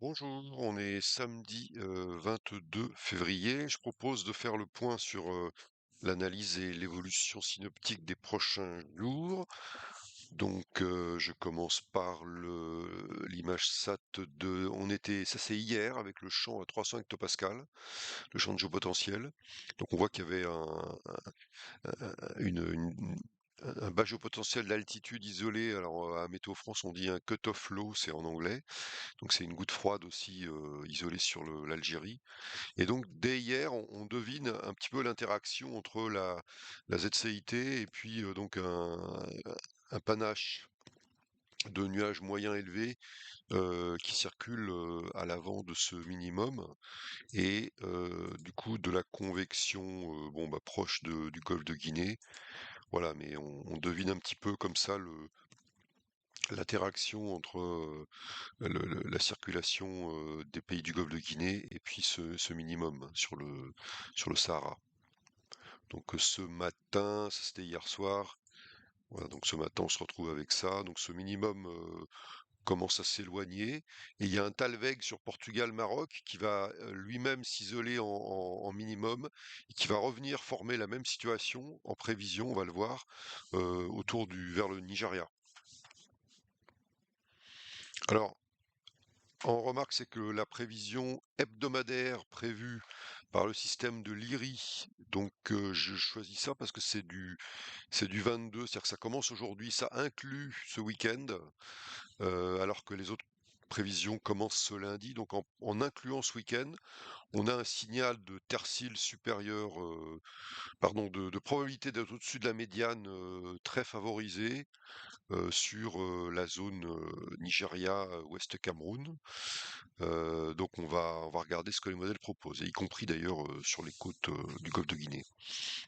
Bonjour, on est samedi 22 février. Je propose de faire le point sur l'analyse et l'évolution synoptique des prochains jours. Donc je commence par l'image SAT de... ça c'est hier avec le champ à 300 hectopascal, le champ de géopotentiel. Donc on voit qu'il y avait une- un bas géopotentiel d'altitude isolé. Alors à Météo France on dit un cut-off low, c'est en anglais. Donc c'est une goutte froide aussi isolée sur l'Algérie. Et donc dès hier, on devine un petit peu l'interaction entre la ZCIT et puis donc un panache de nuages moyens élevés qui circulent à l'avant de ce minimum et du coup de la convection bon bah proche du golfe de Guinée. Voilà, mais on devine un petit peu comme ça l'interaction entre la circulation des pays du Golfe de Guinée et puis ce minimum sur le Sahara. Donc ce matin, ça c'était hier soir, voilà, donc ce matin on se retrouve avec ça. Donc ce minimum commence à s'éloigner. Et il y a un Talweg sur Portugal-Maroc qui va lui-même s'isoler en minimum et qui va revenir former la même situation en prévision, on va le voir, vers le Nigeria. Alors, on remarque, c'est que la prévision hebdomadaire prévue par le système de l'IRI, donc je choisis ça parce que c'est du 22, c'est-à-dire que ça commence aujourd'hui, ça inclut ce week-end, alors que les autres prévisions commencent ce lundi. Donc en incluant ce week-end, on a un signal de tertile supérieur, pardon, de probabilité d'être au-dessus de la médiane très favorisée sur la zone Nigeria, Ouest Cameroun. Donc on va regarder ce que les modèles proposent, et y compris d'ailleurs sur les côtes du golfe de Guinée.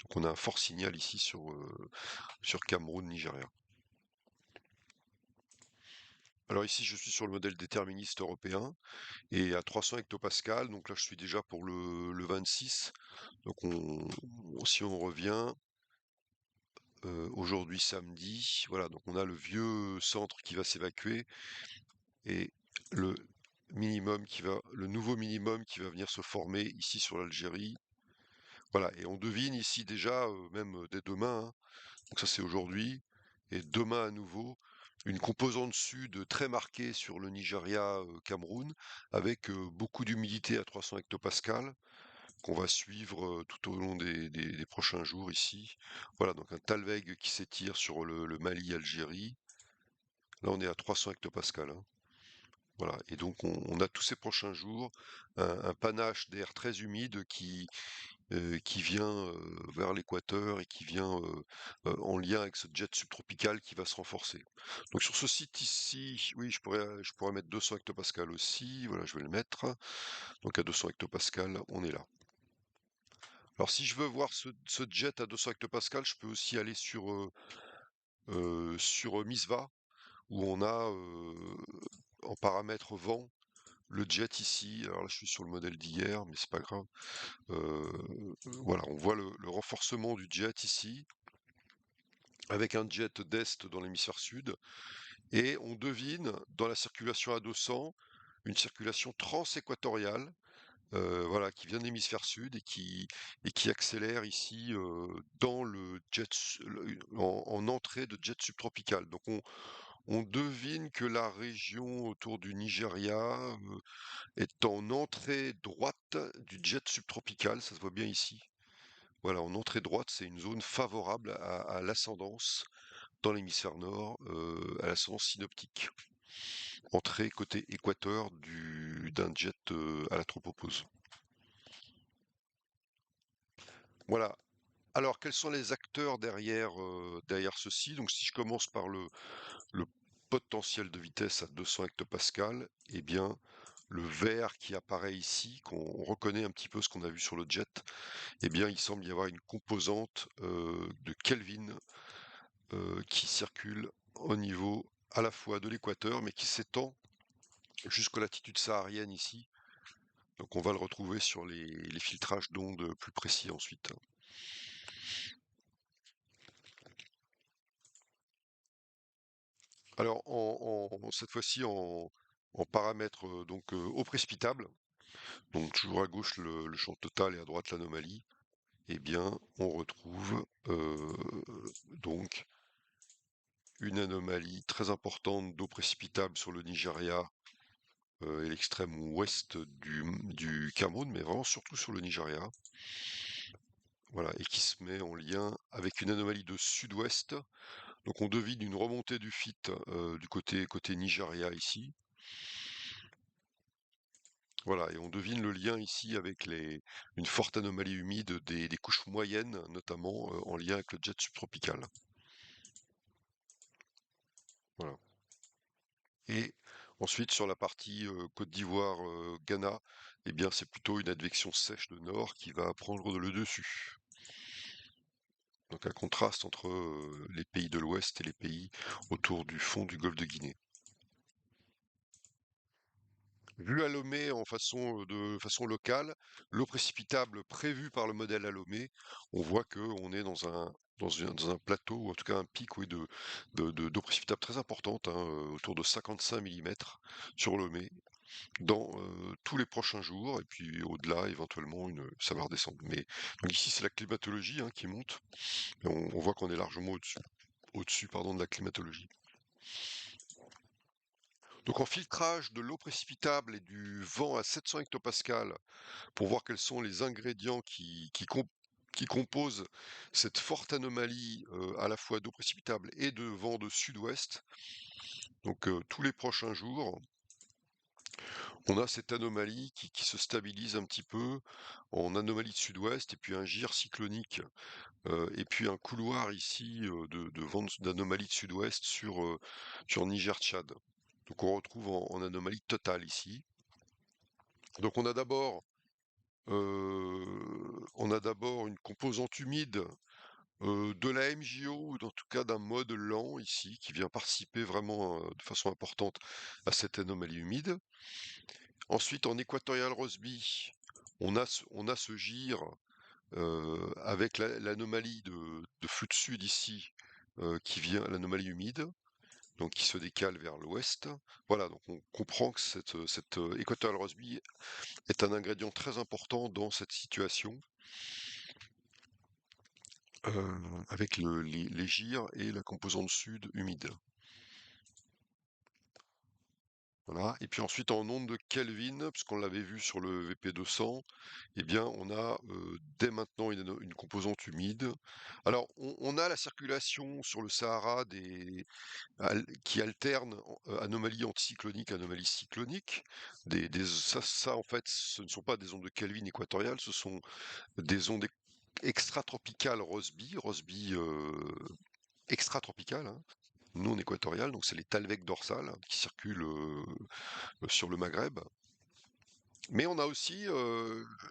Donc on a un fort signal ici sur Cameroun, Nigeria. Alors ici je suis sur le modèle déterministe européen et à 300 hectopascal, donc là je suis déjà pour le 26. Donc si on revient aujourd'hui samedi, voilà, donc on a le vieux centre qui va s'évacuer et le le nouveau minimum qui va venir se former ici sur l'Algérie. Voilà, et on devine ici déjà, même dès demain, hein, donc ça c'est aujourd'hui, et demain à nouveau, une composante sud très marquée sur le Nigeria, Cameroun, avec beaucoup d'humidité à 300 hectopascal, qu'on va suivre tout au long des prochains jours ici. Voilà, donc un Talweg qui s'étire sur le Mali-Algérie. Là on est à 300 hectopascal, hein. Voilà, et donc on a tous ces prochains jours un panache d'air très humide qui vient vers l'équateur et qui vient en lien avec ce jet subtropical qui va se renforcer. Donc sur ce site ici, oui, je pourrais mettre 200 hectopascal aussi. Voilà, je vais le mettre. Donc à 200 hectopascal, on est là. Alors si je veux voir ce jet à 200 hectopascal, je peux aussi aller sur Misva, où on a en paramètre vent le jet ici. Alors là, je suis sur le modèle d'hier, mais c'est pas grave. Voilà, on voit le renforcement du jet ici, avec un jet d'est dans l'hémisphère sud, et on devine dans la circulation à 200 une circulation transéquatoriale, voilà, qui vient de l'hémisphère sud et qui accélère ici dans le en entrée de jet subtropical. Donc on devine que la région autour du Nigeria est en entrée droite du jet subtropical, ça se voit bien ici. Voilà, en entrée droite, c'est une zone favorable à l'ascendance dans l'hémisphère nord, à l'ascendance synoptique. Entrée côté équateur d'un jet à la tropopause. Voilà. Alors, quels sont les acteurs derrière ceci? Donc, si je commence par le potentiel de vitesse à 200 hectopascal, eh bien, le vert qui apparaît ici, qu'on reconnaît un petit peu ce qu'on a vu sur le jet, eh bien, il semble y avoir une composante de Kelvin qui circule au niveau à la fois de l'équateur, mais qui s'étend jusqu'aux latitudes sahariennes ici. Donc on va le retrouver sur les filtrages d'ondes plus précis ensuite. Alors cette fois-ci en paramètres eau précipitable, donc toujours à gauche le champ total et à droite l'anomalie, eh bien on retrouve donc une anomalie très importante d'eau précipitable sur le Nigeria et l'extrême ouest du Cameroun, mais vraiment surtout sur le Nigeria. Voilà, et qui se met en lien avec une anomalie de sud-ouest. Donc on devine une remontée du FIT du côté Nigeria ici. Voilà, et on devine le lien ici avec une forte anomalie humide des couches moyennes, notamment en lien avec le jet subtropical. Voilà. Et ensuite, sur la partie Côte d'Ivoire, Ghana, eh bien, c'est plutôt une advection sèche de nord qui va prendre le dessus. Donc un contraste entre les pays de l'Ouest et les pays autour du fond du golfe de Guinée. Vu à Lomé de façon locale, l'eau précipitable prévue par le modèle à Lomé, on voit qu'on est dans un plateau, ou en tout cas un pic oui, d'eau précipitable très importante, hein, autour de 55 millimètres sur Lomé, dans tous les prochains jours, et puis au-delà, éventuellement, ça va redescendre. Mais donc ici, c'est la climatologie hein, qui monte, et on voit qu'on est largement au-dessus pardon, de la climatologie. Donc en filtrage de l'eau précipitable et du vent à 700 hectopascales pour voir quels sont les ingrédients qui composent cette forte anomalie à la fois d'eau précipitable et de vent de sud-ouest. Donc tous les prochains jours, on a cette anomalie qui se stabilise un petit peu en anomalie de sud-ouest et puis un gire cyclonique et puis un couloir ici de vent d'anomalie de sud-ouest sur Niger-Tchad. Donc on retrouve en anomalie totale ici. Donc on a d'abord une composante humide de la MJO ou en tout cas d'un mode lent ici qui vient participer vraiment de façon importante à cette anomalie humide. Ensuite, en équatorial Rossby, on a ce gire avec l'anomalie de flux de sud ici qui vient, l'anomalie humide, donc qui se décale vers l'ouest. Voilà, donc on comprend que cette équatorial Rossby est un ingrédient très important dans cette situation. Avec les gyres et la composante sud humide. Voilà, et puis ensuite en onde de Kelvin, puisqu'on l'avait vu sur le VP200, eh bien on a dès maintenant une composante humide. Alors on a la circulation sur le Sahara qui alterne anomalie anticyclonique, anomalie cyclonique. Ça en fait ce ne sont pas des ondes de Kelvin équatoriales, ce sont des ondes extratropicales Rossby extratropicales, hein, non équatoriales, donc c'est les Talweg dorsales qui circulent sur le Maghreb. Mais on a aussi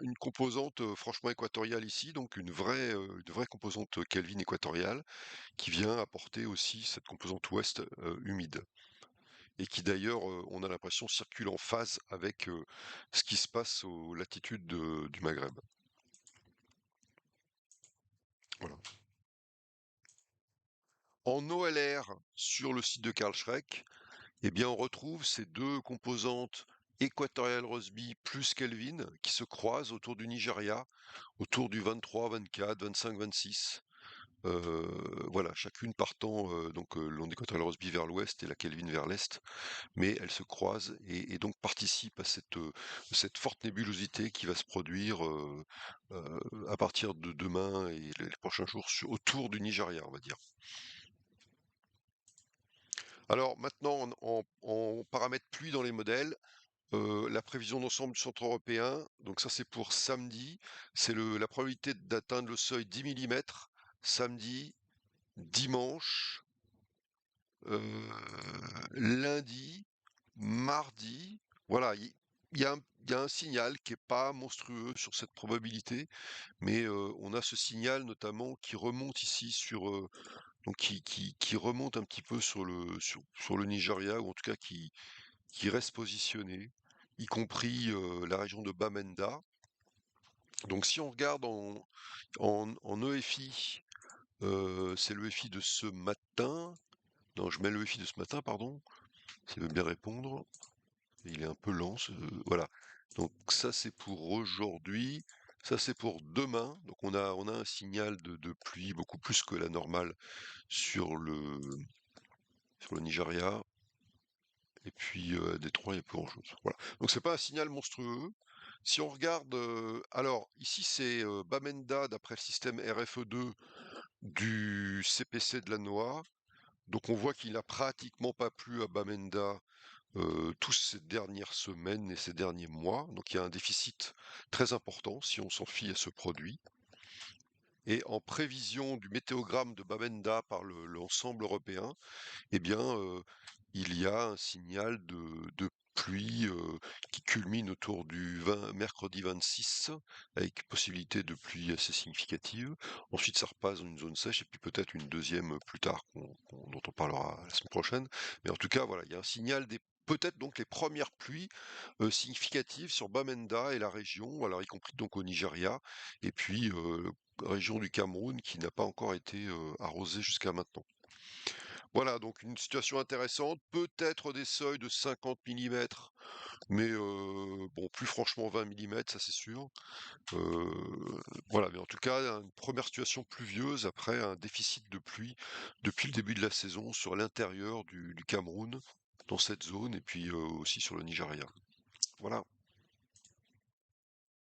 une composante franchement équatoriale ici, donc une vraie composante Kelvin équatoriale qui vient apporter aussi cette composante ouest humide. Et qui d'ailleurs, on a l'impression, circule en phase avec ce qui se passe aux latitudes du Maghreb. Voilà. En OLR, sur le site de Karl Schreck, eh bien, on retrouve ces deux composantes équatorial Rossby plus Kelvin qui se croisent autour du Nigeria, autour du 23, 24, 25, 26. Voilà, chacune partant l'onde équatoriale Rossby vers l'ouest et la Kelvin vers l'est, mais elles se croisent et donc participent à cette forte nébulosité qui va se produire à partir de demain et les prochains jours autour du Nigeria, on va dire. Alors maintenant, en paramètres pluie dans les modèles, la prévision d'ensemble du centre européen, donc ça c'est pour samedi, c'est la probabilité d'atteindre le seuil 10 millimètres samedi, dimanche, lundi, mardi. Voilà, il y a un signal qui est pas monstrueux sur cette probabilité, mais on a ce signal notamment qui remonte ici donc qui remonte un petit peu sur le Nigeria, ou en tout cas qui reste positionné, y compris la région de Bamenda. Donc si on regarde en EFI, c'est le EFI de ce matin. Non, je mets le EFI de ce matin, pardon, s'il veut bien répondre. Il est un peu lent voilà. Donc ça c'est pour aujourd'hui, ça c'est pour demain. Donc on a un signal de pluie beaucoup plus que la normale sur le Nigeria et puis, Détroit, il y a plus grand chose. Voilà. Donc c'est pas un signal monstrueux. Si on regarde, alors ici c'est, Bamenda d'après le système RFE2 du CPC de la NOAA. Donc on voit qu'il n'a pratiquement pas plu à Bamenda tous ces dernières semaines et ces derniers mois. Donc il y a un déficit très important si on s'en fie à ce produit. Et en prévision du météogramme de Bamenda par l'ensemble européen, eh bien, il y a un signal de pluie qui culmine autour du mercredi 26, avec possibilité de pluie assez significative. Ensuite, ça repasse dans une zone sèche, et puis peut-être une deuxième plus tard, dont on parlera la semaine prochaine. Mais en tout cas, voilà, il y a un signal peut-être donc les premières pluies significatives sur Bamenda et la région, alors y compris donc au Nigeria, et puis région du Cameroun qui n'a pas encore été arrosée jusqu'à maintenant. Voilà, donc une situation intéressante, peut-être des seuils de 50 millimètres, mais bon, plus franchement 20 millimètres, ça c'est sûr. Heu, voilà, mais en tout cas, une première situation pluvieuse après un déficit de pluie depuis le début de la saison sur l'intérieur du Cameroun, dans cette zone et puis, aussi sur le Nigeria. Voilà.